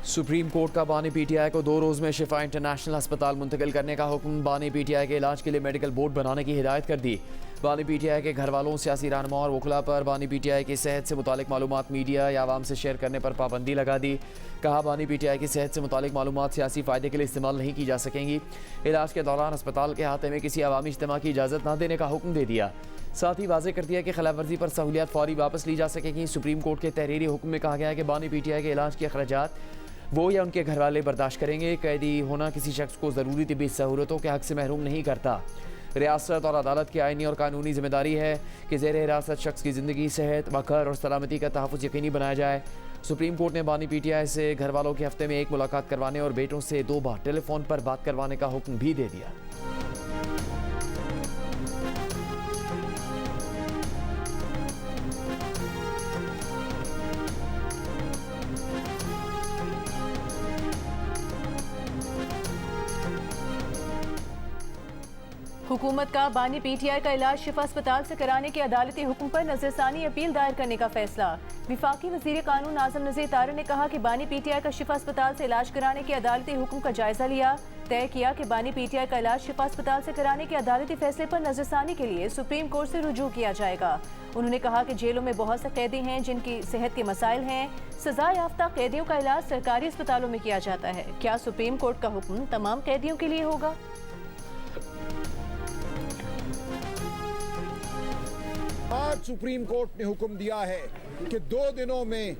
Supreme court का बानी PTI को 2 रोज़ में शिफा इंटरनेशनल अस्पताल मुंतकिल करने का हुक्म। बानी पीटीआई के इलाज के लिए मेडिकल बोर्ड बनाने की हिदायत कर दी। बानी पीटीआई के घर वालों, सियासी रहनुमा और वकला पर बानी पीटीआई की सेहत से मुतालिक मालूमात मीडिया या आवाम से शेयर करने पर पाबंदी लगा दी। कहा, बानी पीटीआई की सेहत से मुतालिक मालूमात सियासी फ़ायदे के लिए इस्तेमाल नहीं की जा सकेंगी। इलाज के दौरान अस्पताल के अहाते में किसी अवामी इज्तिमा की इजाज़त न देने का हुक्म दे दिया। साथ ही वाज़ेह कर दिया कि खिलाफ वर्जी पर सहूलियात फौरी वापस ली जा सकेगी। सुप्रीम कोर्ट के तहरीरी हुक्म में कहा गया है कि बानी पीटीआई के इलाज के अखराजात वो या उनके घर वाले बर्दाश्त करेंगे। कैदी होना किसी शख्स को ज़रूरी तिब्बी सहूलतों के हक़ से महरूम नहीं करता। रियासत और अदालत की आइनी और कानूनी जिम्मेदारी है कि ज़ेर हिरासत शख्स की ज़िंदगी, सेहत, वक़ार और सलामती का तहफ़्फ़ुज़ यकीनी बनाया जाए। सुप्रीम कोर्ट ने बानी पीटीआई से घर वालों के हफ्ते में 1 मुलाकात करवाने और बेटों से 2 बार टेलीफोन पर बात करवाने का हुक्म भी दे दिया। हुकूमत का बानी पीटीआई का इलाज शिफा अस्पताल से कराने के अदालती हुक्म पर नजरसानी अपील दायर करने का फैसला। विफाकी वजीर कानून आजम नज़ीर तारड़ ने कहा कि बानी पीटीआई का शिफा अस्पताल से इलाज कराने के अदालती हुक्म का जायजा लिया। तय किया कि बानी पीटीआई का इलाज शिफा अस्पताल से कराने के अदालती फैसले पर नजरसानी के लिए सुप्रीम कोर्ट से रुजू किया जाएगा। उन्होंने कहा कि जेलों में बहुत से कैदी हैं जिनकी सेहत के मसाइल हैं। सजा याफ्ता कैदियों का इलाज सरकारी अस्पतालों में किया जाता है। क्या सुप्रीम कोर्ट का हुक्म तमाम कैदियों के लिए होगा? आज सुप्रीम कोर्ट ने हुक्म दिया है कि 2 दिनों में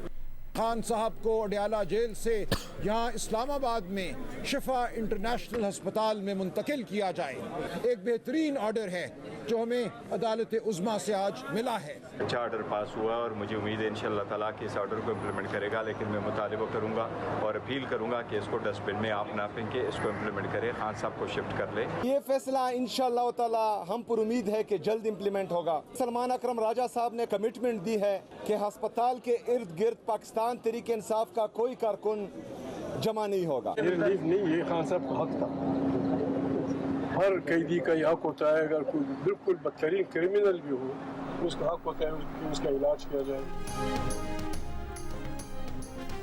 खान साहब को अडयाला जेल से यहाँ इस्लामाबाद में शिफा इंटरनेशनल अस्पताल में मुंतकिल किया जाए। एक बेहतरीन ऑर्डर है जो हमें अदालत उज़्मा से आज मिला है। अच्छा ऑर्डर पास हुआ और मुझे उम्मीद है इंशाअल्लाह ताला कि इस ऑर्डर को इम्प्लीमेंट करेगा, लेकिन मैं मुतालिबा करूँगा और अपील करूँगा कि इसको डस्टबिन में आप ना फेंके, इसको इम्प्लीमेंट करें, खान साहब को शिफ्ट कर ले। ये फैसला इंशाअल्लाह ताला हम पर उम्मीद है कि जल्द इम्प्लीमेंट होगा। सलमान अकरम राजा साहब ने कमिटमेंट दी है कि अस्पताल के इर्द गिर्द पाकिस्तान तहरीक इंसाफ का कोई कारकुन जमा नहीं होगा। नहीं, ये खान साहब का हक था। हर कैदी का यह हक होता है, अगर कोई बिल्कुल बदतरीन क्रिमिनल भी हो उसका हक होता है कि उसका इलाज किया जाए।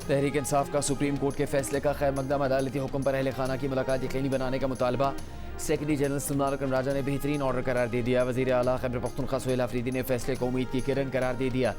तहरीक इंसाफ का सुप्रीम कोर्ट के फैसले का खैर मकदम अदालती हुक्म पर अहल खाना की मुलाकात यकीनी बनाने का मुतालबा सेक्रेटरी जनरल सलमान अकरम राजा ने बेहतरीन ऑर्डर करार दे दिया। वज़ीर आला खैबर पख्तूनख्वा सुहेल आफरीदी ने फैसले को उम्मीद की किरण करार दे दिया।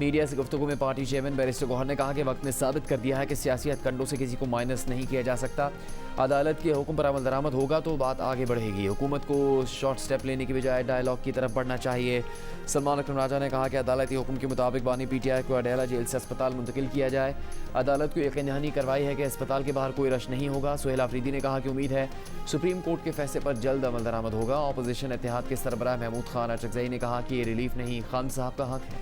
मीडिया से गुफ्तगू में पार्टी चेयरमैन बैरिस्टर गौहर ने कहा कि वक्त ने साबित कर दिया है कि सियासी हथकंडों से किसी को माइनस नहीं किया जा सकता। अदालत के हुक्म पर अमल दरामद होगा तो बात आगे बढ़ेगी। हुकूमत को शॉर्ट स्टेप लेने की बजाय डायलॉग की तरफ बढ़ना चाहिए। सलमान अकरम राजा ने कहा कि अदालती हुक्म के मुताबिक बानी पीटीआई को अडयाला जेल से अस्पताल मुंतकिल किया जाए। अदालत को यकीन दहानी करवाई है कि अस्पताल के बाहर कोई रश नहीं होगा। सुहेल आफरीदी ने कहा कि उम्मीद है सुप्रीम कोर्ट के फैसले पर जल्द अमल दरामद होगा। अपोजिशन इत्तेहाद के सरबराह महमूद खान अचकज़ई ने कहा कि ये रिलीफ नहीं, खान साहब का हक है।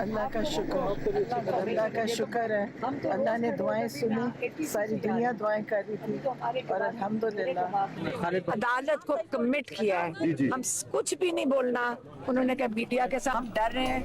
अल्लाह का शुक्र है। अल्लाह ने दुआएं सुनी, सारी दुनिया दुआएं कर रही थी और अल्हम्दुलिल्लाह अदालत को कमिट किया है। हम कुछ भी नहीं बोलना। उन्होंने कहा मीडिया के साथ हम डर रहे हैं।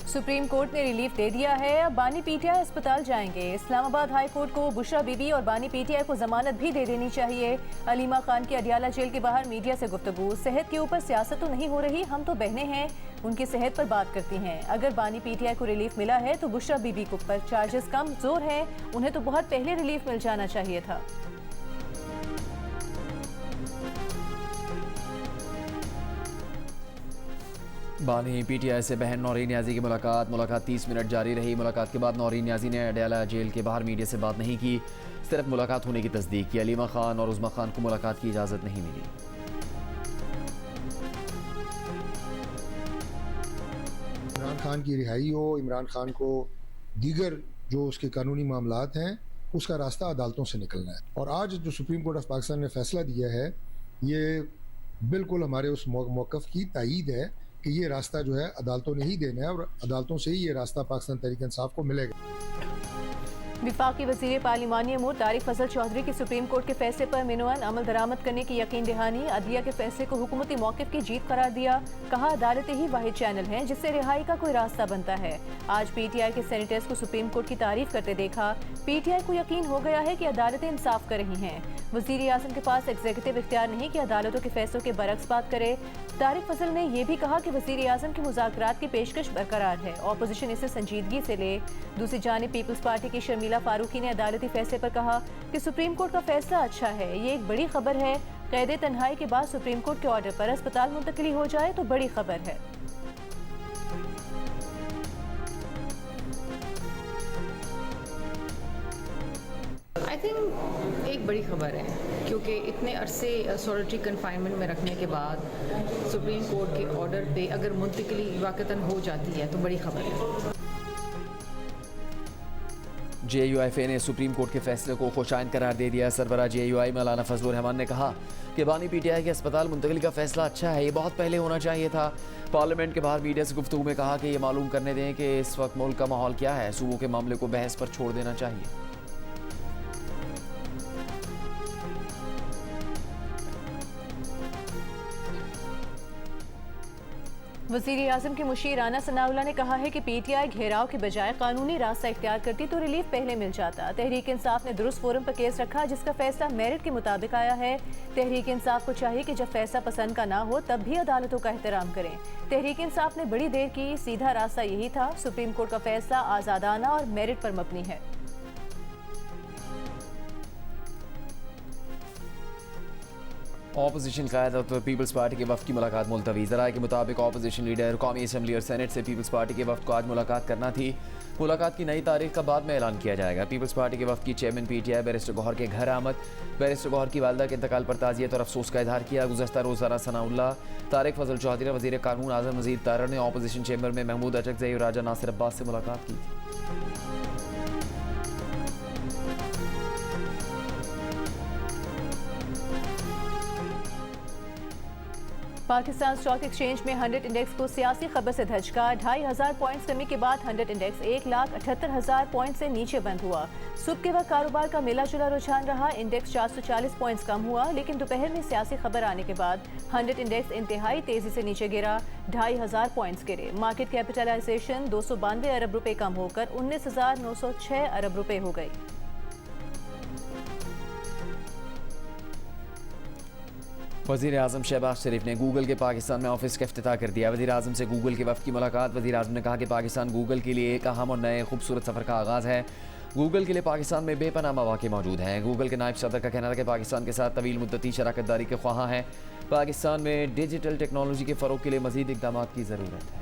सुप्रीम कोर्ट ने रिलीफ दे दिया है। अब बानी पीटीआई अस्पताल जाएंगे। इस्लामाबाद हाई कोर्ट को बुशरा बीबी और बानी पीटीआई को जमानत भी दे देनी चाहिए। अलीमा खान की अडयाला जेल के बाहर मीडिया से गुफ्तगू। सेहत के ऊपर सियासत तो नहीं हो रही, हम तो बहनें हैं, उनकी सेहत पर बात करती हैं। अगर बानी पीटीआई को रिलीफ मिला है तो बुशरा बीबी को पर चार्जेस कम जोर है, उन्हें तो बहुत पहले रिलीफ मिल जाना चाहिए था। बानी पीटीआई से बहन नौरीन न्याजी की मुलाकात 30 मिनट जारी रही। मुलाकात के बाद नौरीन न्याजी ने अडयाला जेल के बाहर मीडिया से बात नहीं की, सिर्फ मुलाकात होने की तस्दीक की। अलीमा खान और उज़्मा खान को मुलाकात की इजाज़त नहीं मिली। इमरान खान की रिहाई हो, इमरान खान को दीगर जो उसके कानूनी मामलात हैं उसका रास्ता अदालतों से निकलना है। और आज जो सुप्रीम कोर्ट ऑफ पाकिस्तान ने फैसला दिया है ये बिल्कुल हमारे उस मौक़िफ़ की तायीद है कि ये रास्ता जो है अदालतों ने ही देना है और अदालतों से ही ये रास्ता पाकिस्तान तहरीक इंसाफ को मिलेगा। विफाकी वज़ीर पार्लिमानी अमूर तारिक फजल चौधरी की सुप्रीम कोर्ट के फैसले पर मिनोअन अमल दरामद करने की यकीन दहानी, अदलिया के फैसले को हुकूमती मौक़िफ़ की जीत करार दिया। कहा अदालतें ही वाहिद चैनल हैं जिससे रिहाई का कोई रास्ता बनता है। आज पीटीआई के सेनेटर्स को सुप्रीम कोर्ट की तारीफ करते देखा। पीटीआई को यकीन हो गया है कि अदालतें इंसाफ कर रही हैं। वज़ीर आज़म के पास एग्जीक्यूटिव इख्तियार नहीं कि अदालतों के फैसलों के बरक्स बात करे। तारिक फजल ने यह भी कहा कि वज़ीर आज़म की मुज़ाकरात की पेशकश बरकरार है, ऑपोजिशन इसे संजीदगी से ले। दूसरी जानिब पीपल्स पार्टी की शर्मिला फारूकी ने अदालती फैसले पर कहा कि सुप्रीम कोर्ट का फैसला अच्छा है, ये एक बड़ी खबर है। कैद तन्हाई के बाद सुप्रीम कोर्ट के ऑर्डर पर अस्पताल मुंतकिली हो जाए तो बड़ी खबर है। आई थिंक एक बड़ी खबर है, क्योंकि इतने अरसे सॉलिटरी कन्फाइनमेंट में रखने के बाद सुप्रीम कोर्ट के ऑर्डर पे अगर मुंतकिली वाक़तन हो जाती है तो बड़ी खबर है। JUIFA ने सुप्रीम कोर्ट के फैसले को खुशाइन करार दे दिया। सरबराह JUI मौलाना फजलुर रहमान ने कहा कि बानी PTI के अस्पताल मुंतकिली का फैसला अच्छा है, ये बहुत पहले होना चाहिए था। पार्लियामेंट के बाहर मीडिया से गुफ्तगू में कहा कि ये मालूम करने दें कि इस वक्त मुल्क का माहौल क्या है, सूबों के मामले को बहस पर छोड़ देना चाहिए। वज़ीर आज़म की मुशीर राना सनाउल्लाह ने कहा है कि PTI घेराव के बजाय कानूनी रास्ता इख्तियार करती तो रिलीफ पहले मिल जाता। तहरीक इंसाफ ने दुरुस्त फोरम पर केस रखा जिसका फैसला मेरिट के मुताबिक आया है। तहरीक इंसाफ को चाहिए कि जब फैसला पसंद का ना हो तब भी अदालतों का एहतराम करें। तहरीक इंसाफ ने बड़ी देर की, सीधा रास्ता यही था। सुप्रीम कोर्ट का फैसला आज़ादाना और मेरिट पर मबनी है। ऑपोजिशन क़यादत और पीपल्स पार्टी के वफ़द की मुलाकात मुलतवी। ज़राए के मुताबिक ऑपोजिशन लीडर कौमी असम्बली और सेनेट से पीपल्स पार्टी के वफ़द को आज मुलाकात करना थी। मुलाकात की नई तारीख का बाद में ऐलान किया जाएगा। पीपल्स पार्टी के वफ़द की चेयरमैन PTI बैरिस्टर गौहर के घर आमद। बैरिस्टर गौहर की वालदा के इंतकाल पर ताज़ियत और अफसोस का इजहार किया। गुज़श्ता रोज़ राना सनाउल्लाह, तारिक फजल चौधरी, वज़ीर कानून आज़म नज़ीर तारड़ ने ऑपोजिशन चैम्बर में महमूद अचकज़ई और राजा नासिर अब्बास से मुलाकात की थी। पाकिस्तान स्टॉक एक्सचेंज में 100 इंडेक्स को सियासी खबर से धचका। 2500 पॉइंट्स कमी के बाद 100 इंडेक्स 1,78,000 पॉइंट से नीचे बंद हुआ। सुबह के वक्त कारोबार का मिला जुला रुझान रहा। इंडेक्स 440 पॉइंट्स कम हुआ, लेकिन दोपहर में सियासी खबर आने के बाद 100 इंडेक्स इंतहाई तेजी से नीचे गिरा। 2500 पॉइंट्स गिरे। मार्केट कैपिटलाइजेशन 292 अरब रुपए कम होकर 19,906 अरब रुपए हो गई। वज़ीर आज़म शहबाज शरीफ ने गूगल के पाकिस्तान में ऑफिस का इफ्तिताह कर दिया। वज़ीर आज़म से गूगल के वफ़द की मुलाकात। वज़ीर आज़म ने कहा कि पाकिस्तान गूगल के लिए एक अहम और नए खूबसूरत सफ़र का आगाज़ है। गूगल के लिए पाकिस्तान में बेपनाह मौक़े मौजूद हैं। गूगल के नायब सदर का कहना है कि पाकिस्तान के साथ तवील मुद्दती शराकत दारी के ख्वाहां हैं। पाकिस्तान में डिजिटल टेक्नोलॉजी के फ़रोग़ के लिए मज़ीद इक़दाम की ज़रूरत है।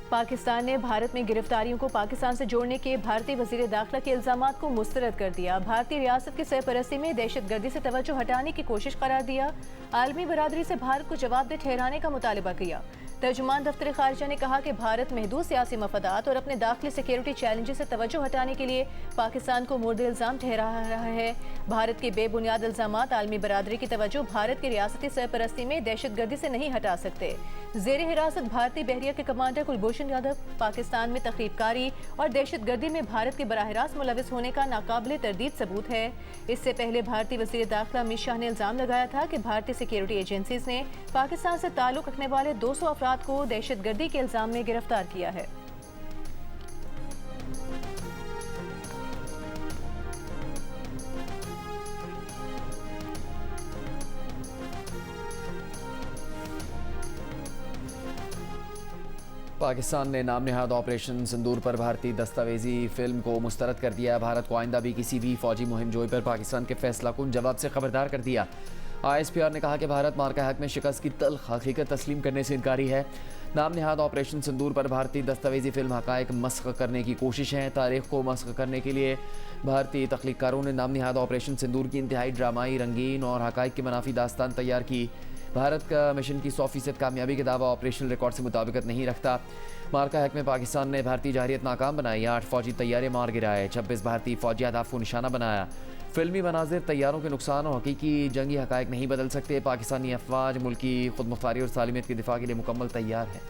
पाकिस्तान ने भारत में गिरफ्तारियों को पाकिस्तान से जोड़ने के भारतीय वज़ीर दाखिला के इल्ज़ामात को मुस्तरद कर दिया। भारतीय रियासत की सरपरस्ती में दहशतगर्दी से तवज्जो हटाने की कोशिश करार दिया। आलमी बरादरी से भारत को जवाबदेह ठहराने का मुतालबा किया। तर्जुमान दफ्तर खारिजा ने कहा कि भारत महदूद सियासी मफादात और अपने दाखिली सिक्योरिटी चैलेंजेस से तवज्जो हटाने के लिए पाकिस्तान को मोर्द इल्ज़ाम ठहरा रहा है। भारत के बेबुनियाद इल्ज़ामात आलमी बरादरी की तवज्जो भारत की रियासती सरपरस्ती में दहशतगर्दी से नहीं हटा सकते। ज़ेर हिरासत भारतीय बहरिया के कमांडर कुलभूषण यादव पाकिस्तान में तखरीबकारी और दहशतगर्दी में भारत के बराह रास्त मुलविस होने का नाकाबिले तरदीद सबूत है। इससे पहले भारतीय वज़ीर दाखिला अमित शाह ने इल्ज़ाम लगाया था कि भारतीय सिक्योरिटी एजेंसीज ने पाकिस्तान से ताल्लुक़ रखने वाले 200 अफराद को दहशतगर्दी के इल्ज़ाम में गिरफ्तार किया है। पाकिस्तान ने नाम नहाद ऑपरेशन सिंदूर पर भारतीय दस्तावेजी फिल्म को मुस्तरद कर दिया। भारत को आइंदा भी किसी भी फौजी मुहिम जोई पर पाकिस्तान के फैसला कुन जवाब से खबरदार कर दिया। ISPR ने कहा कि भारत मार्का हक में शिकस्त की तल्ख हकीकत तस्लीम करने से इनकारी है। नाम नहाद ऑपरेशन सिंदूर पर भारतीय दस्तावेजी फिल्म हक़ाइक़ मस्ख़ करने की कोशिश है। तारीख़ को मस्ख़ करने के लिए भारतीय तख्लीक़कारों ने नाम नहाद ऑपरेशन सिंदूर की इंतहाई ड्रामाई, रंगीन और हक़ाइक़ की मनाफी दास्तान तैयार की। भारत का मिशन की 100% कामयाबी के दावा ऑपरेशनल रिकॉर्ड से मुताबिकत नहीं रखता। मार्का हक में पाकिस्तान ने भारतीय जारियत नाकाम बनाई। 8 फौजी तैयारे मार गिराए। 26 भारतीय फौजी अहदाफ को निशाना बनाया। फिल्मी मनाजिर तैयारों के नुकसान और हकीकी जंगी हकायक नहीं बदल सकते। पाकिस्तानी अफवाज मुल्क की खुद मुख्तारी और सालिमियत के दिफा के लिए मुकम्मल तैयार है।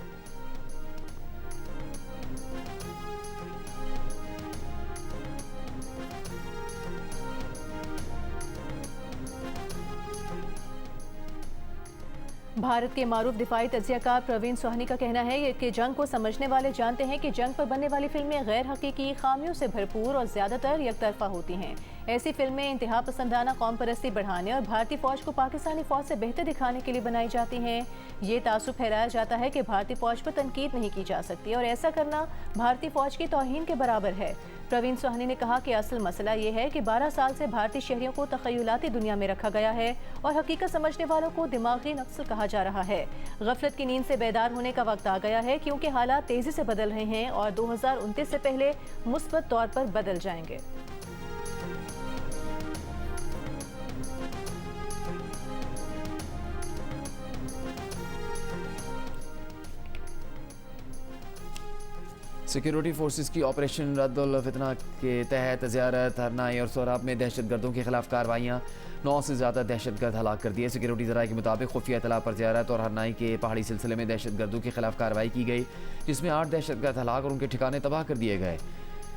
भारत के मारूफ दिफाई तज्जियाकार प्रवीण सोहनी का कहना है कि जंग को समझने वाले जानते हैं कि जंग पर बनने वाली फिल्में गैर हकीकी खामियों से भरपूर और ज़्यादातर यकतरफा होती हैं। ऐसी फिल्में इंतहा पसंदाना कौम परस्ती बढ़ाने और भारतीय फ़ौज को पाकिस्तानी फ़ौज से बेहतर दिखाने के लिए बनाई जाती हैं। ये तासुब फहराया जाता है कि भारतीय फ़ौज पर तनकीद नहीं की जा सकती और ऐसा करना भारतीय फ़ौज की तौहीन के बराबर है। प्रवीण सोहनी ने कहा कि असल मसला ये है कि 12 साल से भारतीय शहरियों को तखयलाती दुनिया में रखा गया है और हकीकत समझने वालों को दिमागी नक्सल कहा जा रहा है। गफलत की नींद से बेदार होने का वक्त आ गया है, क्योंकि हालात तेज़ी से बदल रहे हैं और 2029 से पहले मुस्बत तौर पर बदल जाएंगे। सिक्योरिटी फोर्सेस की ऑपरेशन रद्दुल फितना के तहत ज़ियारत, हरनाई और सोराब में दहशतगर्दों के खिलाफ कार्रवाइयाँ, 9 से ज़्यादा दहशतगर्द हलाक कर दिए। सिक्योरिटी ज़राए के मुताबिक खुफिया इतला पर ज़ियारत और हरनाई के पहाड़ी सिलसिले में दहशतगर्दों के खिलाफ कार्रवाई की गई, जिसमें 8 दहशतगर्द हलाक और उनके ठिकाने तबाह कर दिए गए।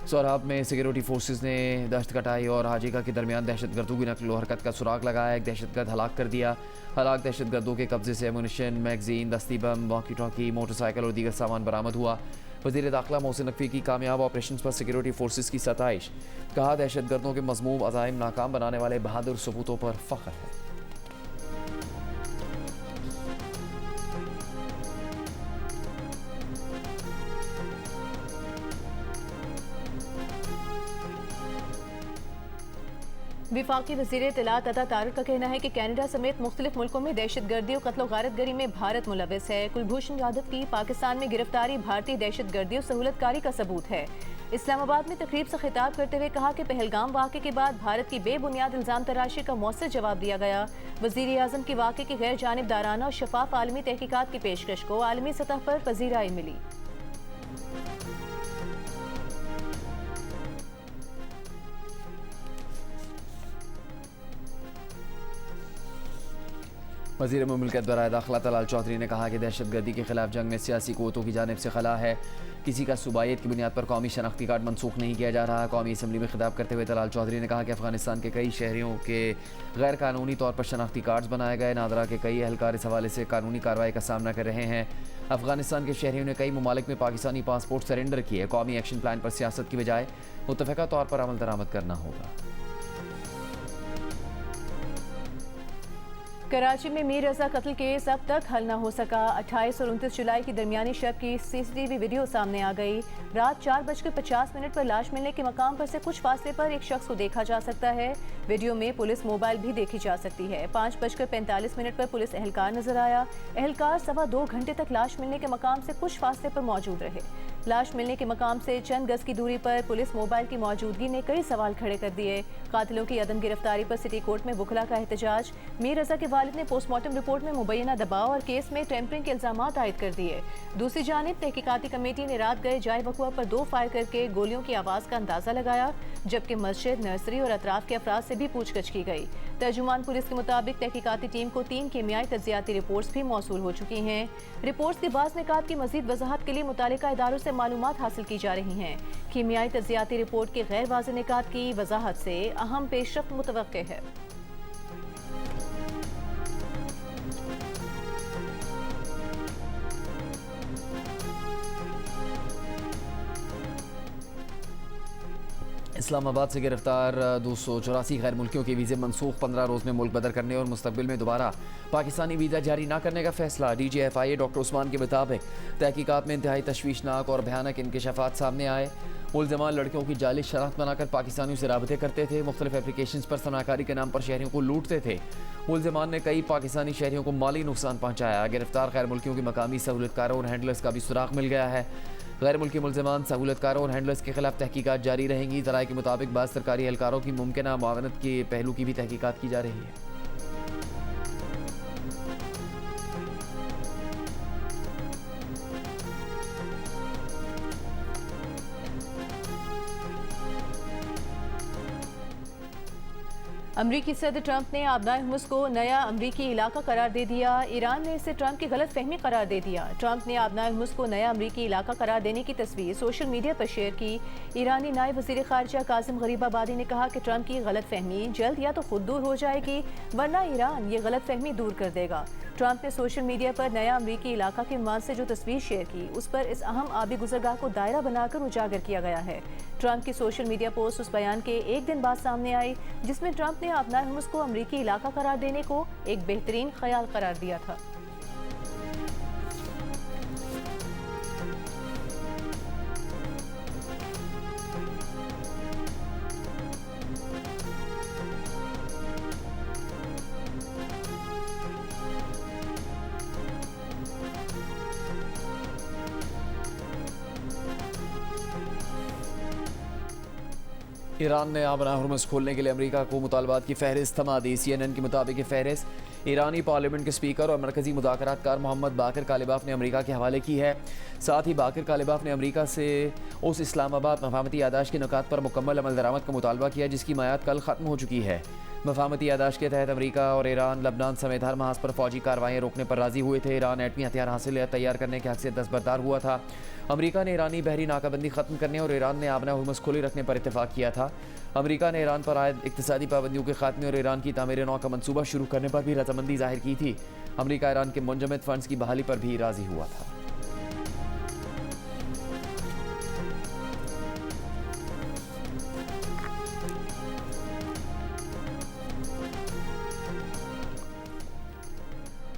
सोराब में सिक्योरिटी फोर्सेस ने दश्त कटाई और हाजिका के दरमियान दहशतगर्दों की नकलो हरकत का सुराग लगाया। एक दहशतगर्द हलाक कर दिया। हलाक दहशतगर्दों के कब्जे से एमुनिशन, मैगजीन, दस्ती बम, वॉकी टॉकी, मोटरसाइकिल और दीगर सामान बरामद हुआ। वज़ीर दाखिला मोहसिन नकवी की कामयाब ऑपरेशन पर सिक्योरिटी फोर्सेस की सताइश। कहा, दहशतगर्दों के मज़मूम अज़ाइम नाकाम बनाने वाले बहादुर सबूतों पर फ़ख्र है। विफाकी वज़ीर इत्तलात अता तारिक का कहना है कि कनाडा समेत मुख्तलिफ मुल्कों में दहशतगर्दी और कत्ल गारतगरी में भारत मुलविस है। कुलभूषण यादव की पाकिस्तान में गिरफ्तारी भारतीय दहशतगर्दी और सहूलतकारी का सबूत है। इस्लामाबाद में तकरीब से खिताब करते हुए कहा कि पहलगाम वाक़े के बाद भारत की बेबुनियाद इल्ज़ाम तराशी का मौसर जवाब दिया गया। वज़ीर आज़म की वाक़े की गैर जानिबदाराना और शफाफ आलमी तहकीकात की पेशकश को आलमी सतह पर पज़ीराई मिली। वज़ीर मुमलिकत बराए दाखिला तलाल चौधरी ने कहा कि दहशतगर्दी के खिलाफ जंग में सियासी क़ुव्वतों की जानिब से खला है। किसी का सूबायत की बुनियाद पर कौमी शनाख्ती कार्ड मनसूख नहीं किया जा रहा। कौमी असम्बली में खिताब करते हुए तलाल चौधरी ने कहा कि अफगानिस्तान के कई शहरियों के गैर कानूनी तौर पर शनाख्ती कार्ड्स बनाए गए। नादरा के कई एहलकार इस हवाले से कानूनी कार्रवाई का सामना कर रहे हैं। अफगानिस्तान के शहरियों ने कई ममालिक में पाकिस्तानी पासपोर्ट सरेंडर किए। कौमी एक्शन प्लान पर सियासत की बजाय मुतफ़िक़ा तौर पर अमल दरामद करना होगा। कराची में मीर रजा कत्ल केस अब तक हल न हो सका। 28 और 29 जुलाई की दरमियानी शब की सीसीटीवी वीडियो सामने आ गई। रात 4:50 पर लाश मिलने के मकाम पर से कुछ फासले पर एक शख्स को देखा जा सकता है। वीडियो में पुलिस मोबाइल भी देखी जा सकती है। 5:45 पर पुलिस एहलकार नजर आया। एहलकार 2.25 घंटे तक लाश मिलने के मकाम से कुछ फासले पर मौजूद रहे। लाश मिलने के मकाम से चंद गज की दूरी पर पुलिस मोबाइल की मौजूदगी ने कई सवाल खड़े कर दिए। कातिलों की अदम गिरफ्तारी पर सिटी कोर्ट में वुकला का एहतजाज। मीर रजा के वालिद ने पोस्टमार्टम रिपोर्ट में मुबैना दबाव और केस में टेम्परिंग के इल्जामात आयद कर दिए। दूसरी जानिब तहकीकाती कमेटी ने रात गए जाए वक़ुआ पर 2 फायर करके गोलियों की आवाज़ का अंदाज़ा लगाया, जबकि मस्जिद, नर्सरी और अतराफ के अफराद से भी पूछगछ की गई। तर्जुमान पुलिस के मुताबिक तहकीकाती टीम को 3 कीमियाई तज्जियाती रिपोर्ट्स भी मौसूल हो चुकी हैं। रिपोर्ट्स के बाज़ निकात की मज़ीद वजाहत के लिए मुतालिका इदारों से मालूमात हासिल की जा रही हैं। कीमियाई तज्जियाती रिपोर्ट के गैर वाज़ेह निकात की वजाहत से अहम पेशरफ्त मुतवक्के है। इस्लामाबाद से गिरफ्तार 284 गैर मुल्कियों के वीज़े मनसूख, 15 रोज़ में मुल्क बदर करने और मुस्तकबिल में दोबारा पाकिस्तानी वीज़ा जारी न करने का फैसला। DGFIA डॉक्टर उस्मान के मुताबिक तहकीकात में इंतहाई तशवीशनाक और भयानक इंकशाफात सामने आए। मुल्ज़िमान लड़कियों की जाली शनाख्त बनाकर पाकिस्तानियों से राबते करते थे, मुख्तलिफ एप्लीकेशन पर सनाकारी के नाम पर शहरियों को लूटते थे। मुल्ज़िमान ने कई पाकिस्तानी शहरियों को माली नुकसान पहुँचाया। गिरफ्तार गैर मुल्कियों की मकामी सहूलतकारों और हैंडलर्स का भी सुराग मिल गया है। गैर मुल्की मुल्ज़िमान, सहूलतकारों और हैंडलर्स के खिलाफ तहकीकात जारी रहेंगी। ज़राए के मुताबिक बाज़ सरकारी एहलकारों की मुमकिन मुआवनत के पहलू की भी तहकीकात की जा रही है। अमरीकी सदर ट्रंप ने आबनाए हुर्मुज़ को नया अमरीकी इलाका करार दे दिया। ईरान ने इसे ट्रंप की गलत फहमी करार दे दिया। ट्रंप ने आबनाए हुर्मुज़ को नया अमरीकी इलाका करार देने की तस्वीर सोशल मीडिया पर शेयर की। ईरानी नायब वज़ीर ख़ारिजा कासिम गरीबाबादी ने कहा कि ट्रंप की गलत फहमी जल्द या तो खुद दूर हो जाएगी वरना ईरान ये गलत फहमी दूर कर देगा। ट्रंप ने सोशल मीडिया पर नया अमरीकी इलाका के उन्वान से जो तस्वीर शेयर की उस पर इस अहम आबी गुजरगाह को दायरा बनाकर उजागर किया गया है। ट्रंप की सोशल मीडिया पोस्ट उस बयान के एक दिन बाद सामने आई जिसमें ट्रंप ने आबनाए हुर्मुज़ को अमरीकी इलाका करार देने को एक बेहतरीन ख्याल करार दिया था। ईरान ने आबनाए हुर्मुज़ खोलने के लिए अमेरिका को मुतालबात की फहरिस्त थमा दी। CNN के मुताबिक ये फहरिस्त ईरानी पार्लियामेंट के स्पीकर और मरकजी मुज़ाकरातकार मोहम्मद बाकर कालिबाफ ने अमेरिका के हवाले की है। साथ ही बाकर कालिबाफ ने अमेरिका से उस इस्लामाबाद मफाहमती यादाश्त के नुकात पर मुकम्मल अमल दरामद का मुतालबा किया जिसकी मियाद कल ख़त्म हो चुकी है। मफाहमती यादाश्त के तहत अमेरिका और ईरान लबनान समेत हर महाज पर फौजी कार्रवाइयाँ रोकने पर राजी हुए थे। ईरान एटमी हथियार हासिल या तैयार करने के हक़ से दस्तबरदार हुआ था। अमेरिका ने ईरानी बहरी नाकाबंदी ख़त्म करने और ईरान ने आबनाए हुर्मुज़ खुली रखने पर इत्तेफाक किया था। अमेरिका ने ईरान पर आयद इक़्तिसादी पाबंदियों के खात्मे और ईरान की तामीर नौ का मंसूबा शुरू करने पर भी रजामंदी जाहिर की थी। अमेरिका ईरान के मुंजमद फंड्स की बहाली पर भी राजी हुआ था।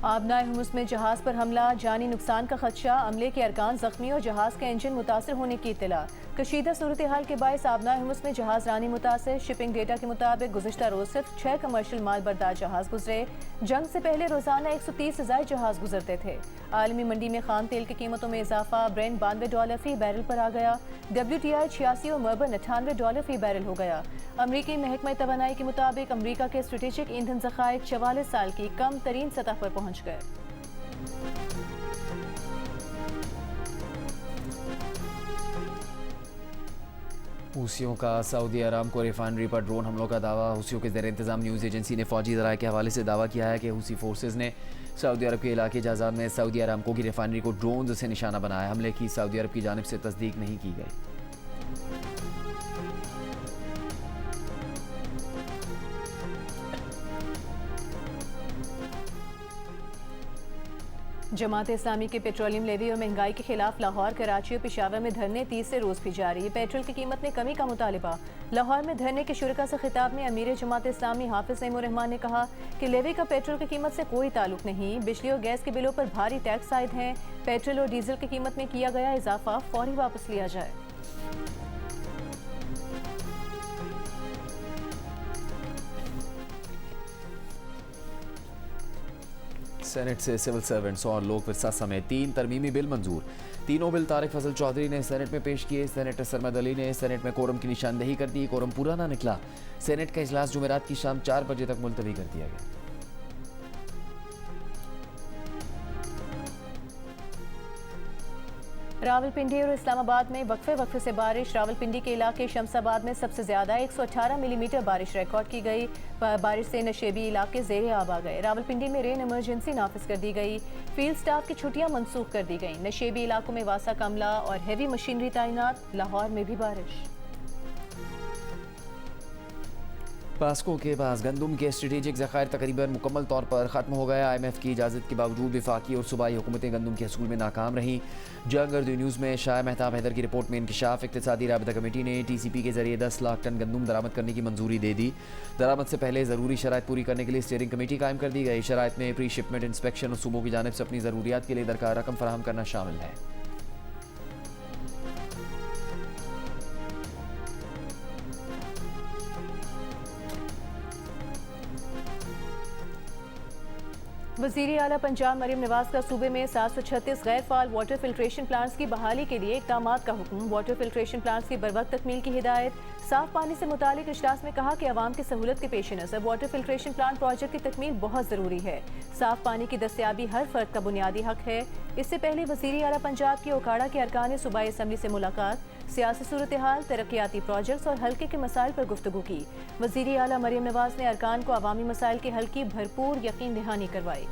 आबनाए हुर्मुज़ में जहाज़ पर हमला, जानी नुकसान का खदशा, अमले के अरकान जख्मी और जहाज़ का इंजन मुतासर होने की इत्तला। कशीदा सूरत हाल के बायस आबनाए हुर्मुज़ में जहाज़ रानी मुतासर। शिपिंग डेटा के मुताबिक गुज़िश्ता रोज़ सिर्फ 6 कमर्शियल माल बरदार जहाज़ गुजरे। जंग से पहले रोज़ाना 130 से ज़ायद जहाज़ गुजरते थे। आलमी मंडी में खाम तेल की कीमतों में इजाफा, ब्रेंट $92 फी बैरल पर आ गया। WTI 86 और मर्बन $98 फी बैरल हो गया। अमरीकी महकमा तवानाई के मुताबिक अमरीका के स्ट्रेटेजिक ईंधन ज़खायर 44 साल की कम तरीन सतह पर पहुँच गए। हूसियों का सऊदी अरब को रिफाइनरी पर ड्रोन हमलों का दावा। हूसियों के ज़ेर इंतज़ाम न्यूज़ एजेंसी ने फौजी ज़राए के हवाले से दावा किया है कि हूसी फोर्सेज ने सऊदी अरब के इलाके जाजाद में सऊदी अरामको की रिफाइनरी को ड्रोन से निशाना बनाया। हमले की सऊदी अरब की जानिब से तस्दीक नहीं की गई। जमात इस्लामी के पेट्रोलियम लेवी और महंगाई के खिलाफ लाहौर, कराची और पेशावर में धरने तीसरे रोज़ भी जारी। पेट्रोल की कीमत में कमी का मुतालिबा। लाहौर में धरने के शुरका से खिताब में अमीर जमात इस्लामी हाफिज नईमुर रहमान ने कहा कि लेवी का पेट्रोल की कीमत से कोई ताल्लुक नहीं। बिजली और गैस के बिलों पर भारी टैक्स आयद हैं। पेट्रोल और डीजल की कीमत में किया गया इजाफा फौरी वापस लिया जाए। सेनेट से सिविल सर्वेंट्स और लोक विरसा समेत 3 तरमीमी बिल मंजूर। तीनों बिल तारिक फजल चौधरी ने सेनेट में पेश किए। सेनेटर सरमद अली ने सेनेट में कोरम की निशानदेही कर दी। कोरम पूरा ना निकला। सेनेट का इजलास जुमेरात की शाम 4 बजे तक मुलतवी कर दिया गया। रावलपिंडी और इस्लामाबाद में वक्फे से बारिश। रावलपिंडी के इलाके शमसाबाद में सबसे ज्यादा 118 मिलीमीटर बारिश रिकॉर्ड की गई। बारिश से नशेबी इलाके ज़ेरे आब आ गए। रावलपिंडी में रेन इमरजेंसी नाफिज कर दी गई। फील्ड स्टाफ की छुट्टियां मनसूख कर दी गई। नशेबी इलाकों में वासा कमला और हैवी मशीनरी तैनात। लाहौर में भी बारिश। पास्को के पास गंदम के स्ट्रेटेजिक ज़खायर तकरीबन मुकम्मल तौर पर ख़त्म हो गया। IMF की इजाज़त के बावजूद वफाकी और सूबाई हुकूमतें गंदम के हसूल में नाकाम रहीं। जंग अर्द न्यूज़ में शाह मेहताब हैदर की रिपोर्ट में इंकशाफ। इक़्तिसादी राबता कमेटी ने TCP के जरिए 10 लाख टन गंदम दरामद करने की मंजूरी दे दी। दरामद से पहले ज़रूरी शराइत पूरी करने के लिए स्टीयरिंग कमेटी कायम कर दी गई। शराइत में प्री शिपमेंट इंस्पेक्शन और सूबों की जानिब से अपनी ज़रूरियात के लिए दरकार रकम फराहम करना शामिल है। वज़ीर आला पंजाब मरीम नवाज का सूबे में 736 गैर फाल वाटर फिल्ट्रेशन प्लांट्स की बहाली के लिए इक़दामात का हुक्म। वाटर फिल्ट्रेशन प्लांट्स की बरवक्त तकमील की हिदायत। साफ पानी से मुतालिक इजलास में कहा कि अवाम की सहूलत के पेश नज़र वाटर फिल्ट्रेशन प्लांट प्रोजेक्ट की तकमील बहुत ज़रूरी है। साफ पानी की दस्तियाबी हर फर्द का बुनियादी हक है। इससे पहले वज़ीर आला पंजाब की ओकाड़ा के अरकान सूबाई असम्बली से मुलाकात। सियासी सूरत हाल, तरक्याती प्रोजेक्ट्स और हल्के के मसाइल पर गुफ्तगू की। वज़ीर आला मरियम नवाज ने अरकान को अवामी मसाइल के हल की भरपूर यकीन दहानी करवाई।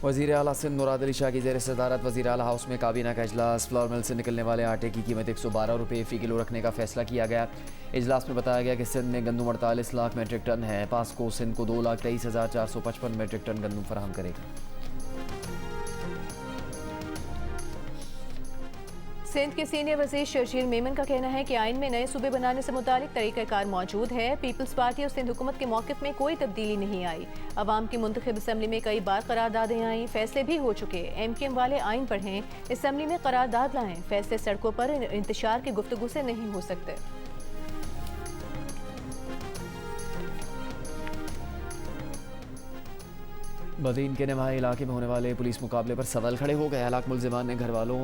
वज़ीर आला सिंध मुराद अली शाह की ज़ेर सदारत वज़ीर आला हाउस में काबीना का इजलास। फ्लोर मिल से निकलने वाले आटे की कीमत 112 रुपये फ़ी किलो रखने का फैसला किया गया। इजलास में बताया गया कि सिंध में गंदम 48 लाख मेट्रिक टन है। पासको सिंध को 2,23,455 मेट्रिक टन गंदम फराहम करेगा। सिंध के सीनियर वज़ीर शर्जील मेमन का कहना है कि आइन में नए सूबे बनाने से मुतालिक तरीक़ाकार मौजूद है। पीपल्स पार्टी और सिंध हुकूमत के मौक़िफ़ में कोई तब्दीली नहीं आई। अवाम की मुंतखब असम्बली में कई बार करारदादें आईं, फैसले भी हो चुके। MKM वाले आइन पढ़ें, असम्बली में करारदाद लाएं। फैसले सड़कों पर इंतशार की गुफ्तगू से नहीं हो सकते। बदीन के नवाही इलाके में होने वाले पुलिस मुकाबले पर सवाल खड़े हो गए। हलाक मुलजिमान ने घर वालों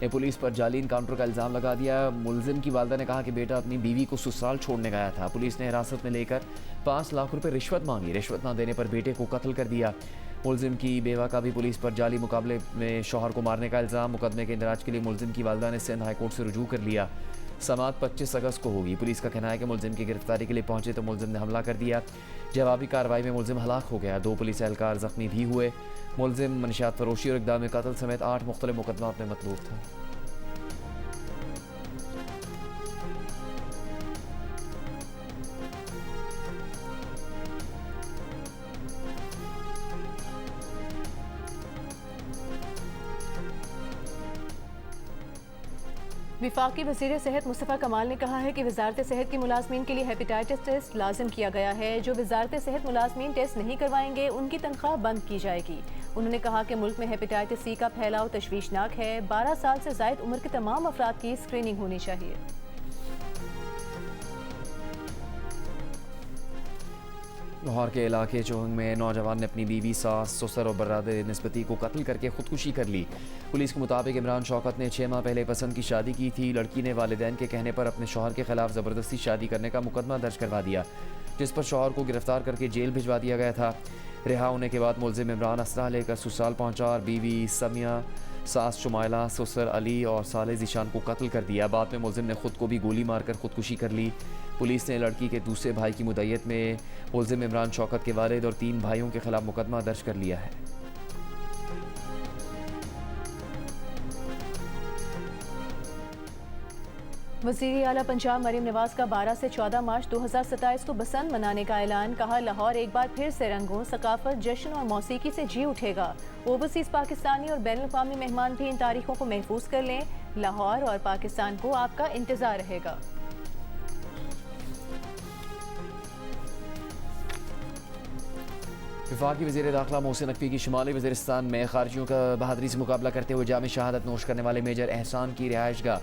ने पुलिस पर जाली इनकाउंटर का इल्ज़ाम लगा दिया। मुलजिम की वालदा ने कहा कि बेटा अपनी बीवी को ससुराल छोड़ने गया था। पुलिस ने हिरासत में लेकर 5 लाख रुपए रिश्वत मांगी। रिश्वत ना देने पर बेटे को कत्ल कर दिया। मुलजिम की बेवा का भी पुलिस पर जाली मुकाबले में शौहर को मारने का इल्ज़ाम। मुकदमे के इंदराज के लिए मुलजिम की वालदा ने सिंध हाई कोर्ट से रुजू कर लिया। समात 25 अगस्त को होगी। पुलिस का कहना है कि मुलजिम की गिरफ्तारी के लिए पहुंचे तो मुलजिम ने हमला कर दिया। जवाबी कार्रवाई में मुलजिम हलाक हो गया। 2 पुलिस एहलकार जख्मी भी हुए। मुलजिम मनशियात फरोशी और इक़दाम कत्ल समेत 8 मुख्तलिफ मुकदमात में मतलूब था। विफाकी वज़ीर सेहत मुस्तफ़ा कमाल ने कहा है कि वजारत सेहत की मुलाजमीन के लिए हेपेटाइटिस टेस्ट लाजिम किया गया है। जो वजारत सेहत मुलाजमीन टेस्ट नहीं करवाएंगे उनकी तनख्वाह बंद की जाएगी। उन्होंने कहा कि मुल्क में हेपेटाइटिस C का फैलाव तशवीशनाक है। 12 साल से ज़ायद उम्र के तमाम अफराद की स्क्रीनिंग होनी चाहिए। लाहौर के इलाके चोहंग में नौजवान ने अपनी बीवी, सास, ससुर और बरादर निस्बती को कत्ल करके खुदकुशी कर ली। पुलिस के मुताबिक इमरान शौकत ने 6 माह पहले पसंद की शादी की थी। लड़की ने वालिदैन के कहने पर अपने शौहर के खिलाफ ज़बरदस्ती शादी करने का मुकदमा दर्ज करवा दिया, जिस पर शौहर को गिरफ्तार करके जेल भिजवा दिया गया था। रिहा होने के बाद मुलजिम इमरान असला लेकर ससुराल पहुँचा और बीवी समिया, सास शुमाइला, ससुर अली और साले ज़ीशान को कत्ल कर दिया। बाद में मुलजिम ने खुद को भी गोली मारकर खुदकुशी कर ली। पुलिस ने लड़की के दूसरे भाई की मुद्दत में मुलजिम इमरान शौकत के वालिद और 3 भाइयों के खिलाफ मुकदमा दर्ज कर लिया है। वज़ीर आला पंजाब मरियम नवाज का 12 से 14 मार्च 2027 को बसंत मनाने का ऐलान। कहा लाहौर एक बार फिर से रंगों, सकाफत, जश्न और मौसीकी से जी उठेगा। ओवरसीज़ पाकिस्तानी और बैनुल अक़वामी मेहमान भी इन तारीखों को महफूज कर लें। लाहौर और पाकिस्तान को आपका इंतज़ार रहेगा। वफाकी वज़ीर दाखिला मोहसिन नकवी की शुमाली वज़ीरिस्तान में खारजियों का बहादुरी से मुकाबला करते हुए जाम शहादत नोश करने वाले मेजर एहसान की रिहाइशगाह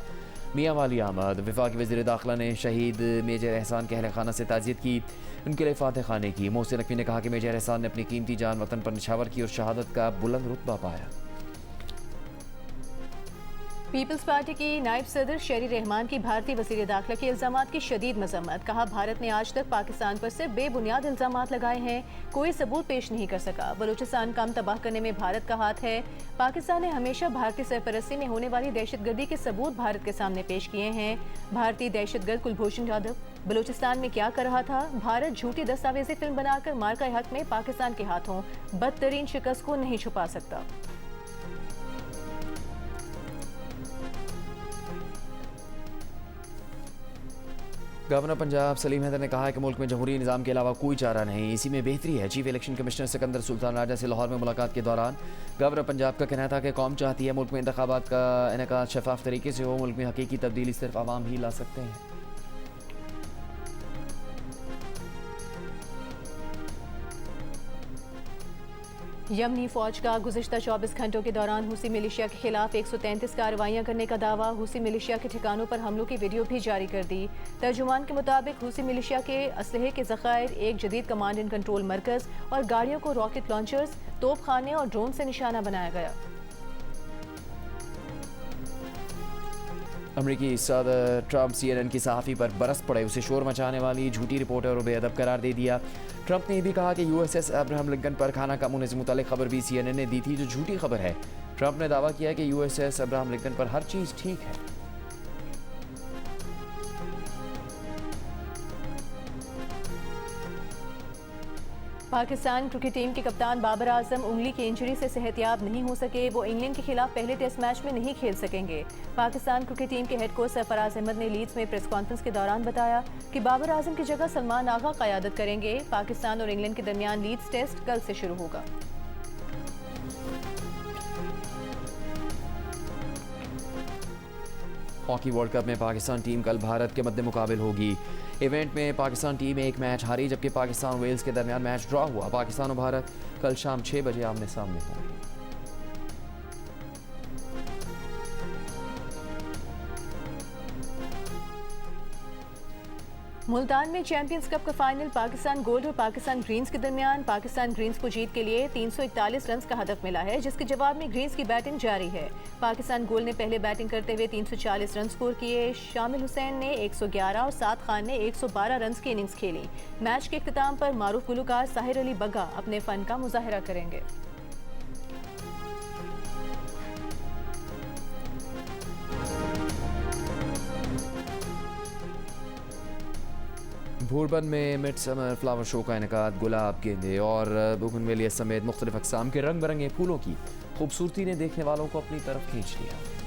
मियाँ वाली आमद। वफाकी वज़ीर दाखिला ने शहीद मेजर एहसान के अहल खाना से ताज़ियत की, उनके लिए फातह खाने की। मोहसिन नकवी ने कहा कि मेजर एहसान ने अपनी कीमती जान वतन पर निछावर की और शहादत का बुलंद रुतबा पाया। पीपल्स पार्टी की नायब सदर शेरी रहमान की भारतीय वज़ीर दाखिला के इल्ज़ामात की शदीद मजम्मत। कहा भारत ने आज तक पाकिस्तान पर सिर्फ बेबुनियाद इल्ज़ामात लगाए हैं, कोई सबूत पेश नहीं कर सका। बलूचिस्तान का तबाह करने में भारत का हाथ है। पाकिस्तान ने हमेशा भारतीय सरपरस्ती में होने वाली दहशतगर्दी के सबूत भारत के सामने पेश किए हैं। भारतीय दहशतगर्द कुलभूषण जाधव बलूचिस्तान में क्या कर रहा था? भारत झूठी दस्तावेजी फिल्म बनाकर मार्का हक में पाकिस्तान के हाथों बदतरीन शिकस्त को नहीं छुपा सकता। गवर्नर पंजाब सलीम हैदर ने कहा है कि मुल्क में जमहूरी निज़ाम के अलावा कोई चारा नहीं, इसी में बेहतरी है। Chief election commissioner Sikandar Sultan Raja से लाहौर में मुलाकात के दौरान गवर्नर पंजाब का कहना था कि कौम चाहती है मुल्क में इंतखाबात का इनेकाद शफाफ तरीके से हो। मुल्क में हकीकी तब्दीली सिर्फ आवाम ही ला सकते हैं। यमनी फौज का गुज़िश्ता 24 घंटों के दौरान हुसी मिलिशिया के खिलाफ 133 कार्रवाइयां करने का दावा। हुसी मिलिशिया के ठिकानों पर हमलों की वीडियो भी जारी कर दी। तर्जुमान के मुताबिक हुसी मिलिशिया के असलहे के ज़खायर, एक जदीद कमांड एंड कंट्रोल मरकज़ और गाड़ियों को रॉकेट लॉन्चर्स, तोपखाने और ड्रोन से निशाना बनाया गया। अमरीकी सदर ट्रंप CNN की सहाफ़ी पर बरस पड़े, उसे शोर मचाने वाली झूठी रिपोर्टर और बेअदब करार दे दिया। ट्रंप ने यह भी कहा कि USS अब्राहम लिंकन पर खाना कम होने से मुतालिक खबर भी CNN ने दी थी, जो झूठी खबर है। ट्रंप ने दावा किया कि USS अब्राहम लिंकन पर हर चीज़ ठीक है। पाकिस्तान क्रिकेट टीम के कप्तान बाबर आजम उंगली की इंजरी से सेहतयाब नहीं हो सके। वो इंग्लैंड के खिलाफ पहले टेस्ट मैच में नहीं खेल सकेंगे। पाकिस्तान क्रिकेट टीम के हेड कोच सरफराज अहमद ने लीड्स में प्रेस कॉन्फ्रेंस के दौरान बताया कि बाबर आजम की जगह सलमान आगा क़यादत करेंगे। पाकिस्तान और इंग्लैंड के दरमियान लीड्स टेस्ट कल से शुरू होगा। हॉकी वर्ल्ड कप में पाकिस्तान टीम कल भारत के मद्दे मुकाबिल होगी। इवेंट में पाकिस्तान टीम एक मैच हारी, जबकि पाकिस्तान वेल्स के दरमियान मैच ड्रॉ हुआ। पाकिस्तान और भारत कल शाम 6 बजे आमने सामने होंगे। मुल्तान में चैंपियंस कप का फाइनल पाकिस्तान गोल्ड और पाकिस्तान ग्रीन्स के दरमियान। पाकिस्तान ग्रीन्स को जीत के लिए 341 रन का हदफ मिला है, जिसके जवाब में ग्रीन्स की बैटिंग जारी है। पाकिस्तान गोल्ड ने पहले बैटिंग करते हुए 340 रन स्कोर किए। शामिल हुसैन ने 111 और साद खान ने 112 रन की इनिंग्स खेली। मैच के इख्तिताम पर मारूफ गुलकार साहिर अली बग्गा अपने फन का मुजाहरा करेंगे। भूरबन में मिड समर फ्लावर शो का इनेकाद गुलाब, गेंदे और बुगनवेलिया समेत मुख्तलिफ अक़साम के रंग बिरंगे फूलों की खूबसूरती ने देखने वालों को अपनी तरफ खींच लिया।